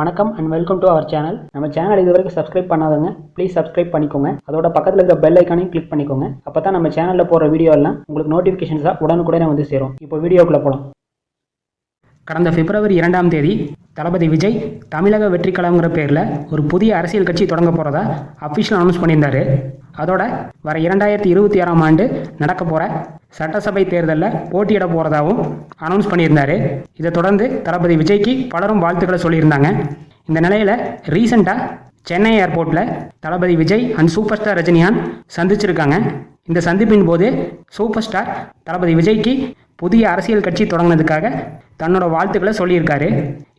வணக்கம் and welcome to our channel. நம்ம channel இது வரைக்கும் சப்ஸ்கிரைப் பண்ணாதவங்க ப்ளீஸ் சப்ஸ்கிரைப் பண்ணிக்கோங்க. அதோட பக்கத்தில் இருக்கிற பெல் ஐக்கானையும் கிளிக் பண்ணிக்கோங்க. அப்போ தான் நம்ம சேனலில் போகிற வீடியோ எல்லாம் உங்களுக்கு நோட்டிஃபிகேஷன்ஸாக உடனுக்குடனே வந்து சேரும். இப்போ வீடியோக்குள்ளே போகலாம். கடந்த பிப்ரவரி 2ஆம் தேதி தளபதி விஜய் தமிழக வெற்றி கழகங்கிற பேரில் ஒரு புதிய அரசியல் கட்சி தொடங்க போகிறதா அஃபிஷியல் அனௌன்ஸ் பண்ணியிருந்தார். அதோட வர 2026ஆம் ஆண்டு நடக்க போகிற சட்டசபை தேர்தலில் போட்டியிட போகிறதாகவும் அனௌன்ஸ் பண்ணியிருந்தார். இதை தொடர்ந்து தளபதி விஜய்க்கு பலரும் வாழ்த்துக்களை சொல்லியிருந்தாங்க. இந்த நிலையில் ரீசெண்டாக சென்னை ஏர்போர்ட்டில் Thalapathy Vijay and super star Rajinikanth சந்திச்சிருக்காங்க. இந்த சந்திப்பின் போது சூப்பர் ஸ்டார் தளபதி விஜய்க்கு புதிய அரசியல் கட்சி தொடங்கினதுக்காக தன்னோட வாழ்த்துக்களை சொல்லியிருக்காரு.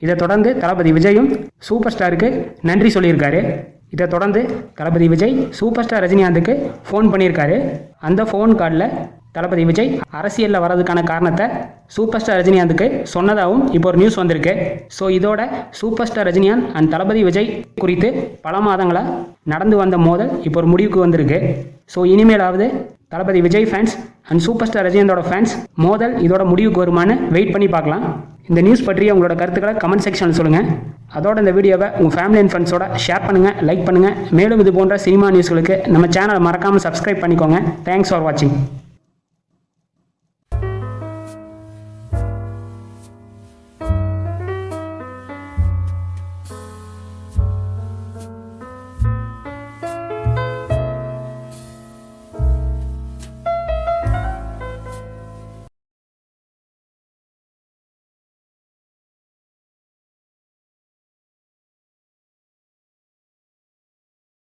இதை தொடர்ந்து தளபதி விஜயும் சூப்பர் ஸ்டாருக்கு நன்றி சொல்லியிருக்காரு. இதை தொடர்ந்து தளபதி விஜய் சூப்பர் ஸ்டார் ரஜினிகாந்துக்கு ஃபோன் பண்ணியிருக்காரு. அந்த ஃபோன் காலில் தளபதி விஜய் அரசியலில் வர்றதுக்கான காரணத்தை சூப்பர் ஸ்டார் ரஜினிகாந்துக்கு சொன்னதாகவும் இப்போ ஒரு நியூஸ் வந்திருக்கு. ஸோ இதோட சூப்பர் ஸ்டார் ரஜினிகாந்த் அண்ட் தளபதி விஜய் குறித்து பல மாதங்களாக நடந்து வந்த மோதல் இப்போ ஒரு முடிவுக்கு வந்திருக்கு. ஸோ இனிமேலாவது Thalapathy Vijay fans and super star ரஜினிகாந்தோட ஃபேன்ஸ் மோதல் இதோட முடிவுக்கு வருமானு வெயிட் பண்ணி பார்க்கலாம். இந்த நியூஸ் பற்றிய உங்களோட கருத்துக்களை கமெண்ட் செக்ஷனில் சொல்லுங்கள். அதோட இந்த வீடியோவை உங்கள் ஃபேமிலி அண்ட் ஃப்ரெண்ட்ஸோட ஷேர் பண்ணுங்கள், லைக் பண்ணுங்கள். மேலும் இது போன்ற சினிமா நியூஸ்களுக்கு நம்ம சேனலை மறக்காமல் சப்ஸ்கிரைப் பண்ணிக்கோங்க. தேங்க்ஸ் ஃபார் வாட்சிங்.